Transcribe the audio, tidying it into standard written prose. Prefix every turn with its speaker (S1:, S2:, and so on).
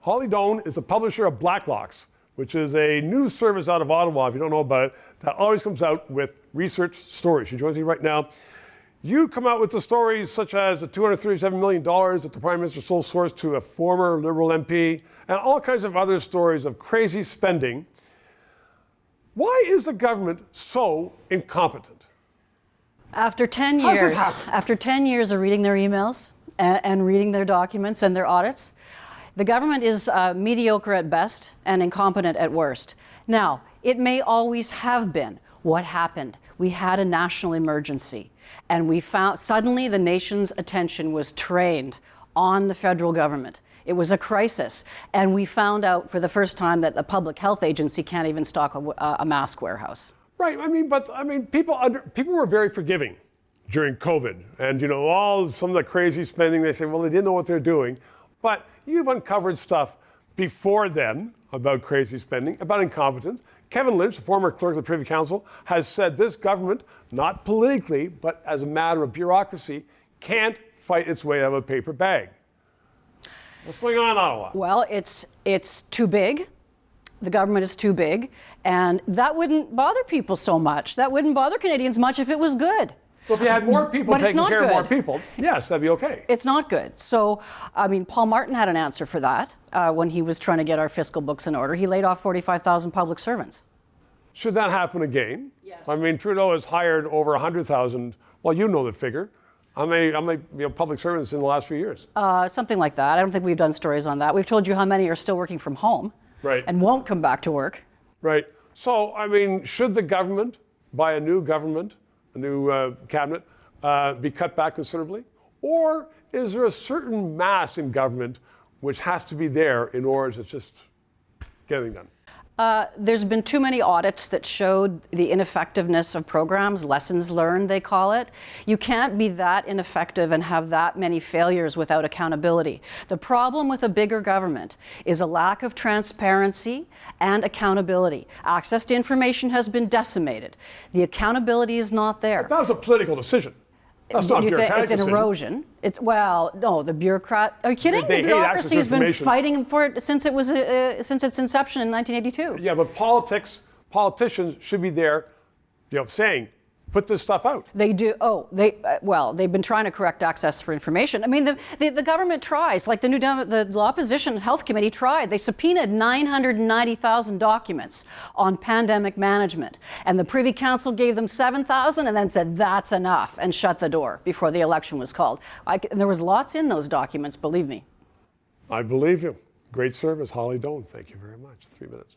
S1: Holly Doan is the publisher of Blacklocks, which is a news service out of Ottawa, if you don't know about it, that always comes out with research stories. She joins me right now. You come out with the stories such as the $237 million that the Prime Minister sole sourced to a former Liberal MP, and all kinds of other stories of crazy spending. Why is the government so incompetent?
S2: After 10 years of reading their emails and reading their documents and their audits, the government is mediocre at best and incompetent at worst. Now, it may always have been. What happened? We had a national emergency, and we found suddenly the nation's attention was trained on the federal government. It was a crisis, and we found out for the first time that the public health agency can't even stock a mask warehouse.
S1: Right. People were very forgiving during COVID, and some of the crazy spending. They say, well, they didn't know what they're doing, but you've uncovered stuff before then about crazy spending, about incompetence. Kevin Lynch, the former clerk of the Privy Council, has said this government, not politically, but as a matter of bureaucracy, can't fight its way out of a paper bag. What's going on in Ottawa?
S2: Well, it's too big. The government is too big, and that wouldn't bother people so much. That wouldn't bother Canadians much if it was good.
S1: Well, if you had more people taking care of more people, yes, that'd be okay.
S2: It's not good. So, Paul Martin had an answer for that when he was trying to get our fiscal books in order. He laid off 45,000 public servants.
S1: Should that happen again?
S2: Yes.
S1: Trudeau has hired over 100,000, well, you know the figure, how many public servants in the last few years?
S2: Something like that. I don't think we've done stories on that. We've told you how many are still working from home.
S1: Right.
S2: And won't come back to work.
S1: Right. So, should the government, by a new government, a new cabinet, be cut back considerably? Or is there a certain mass in government which has to be there in order to just get anything done?
S2: There's been too many audits that showed the ineffectiveness of programs, lessons learned, they call it. You can't be that ineffective and have that many failures without accountability. The problem with a bigger government is a lack of transparency and accountability. Access to information has been decimated. The accountability is not there.
S1: But that was a political decision. That's not a bureaucratic
S2: It's an
S1: decision.
S2: erosion. No, the bureaucrat. Are you kidding?
S1: They
S2: the bureaucracy has been fighting for it since its inception in 1982.
S1: Yeah, but politicians should be there, saying, put this stuff out.
S2: They do. They've been trying to correct access for information. The government tries. Like the opposition health committee tried. They subpoenaed 990,000 documents on pandemic management, and the Privy Council gave them 7,000, and then said that's enough and shut the door before the election was called. And there was lots in those documents. Believe me.
S1: I believe you. Great service, Holly Doan. Thank you very much. 3 minutes.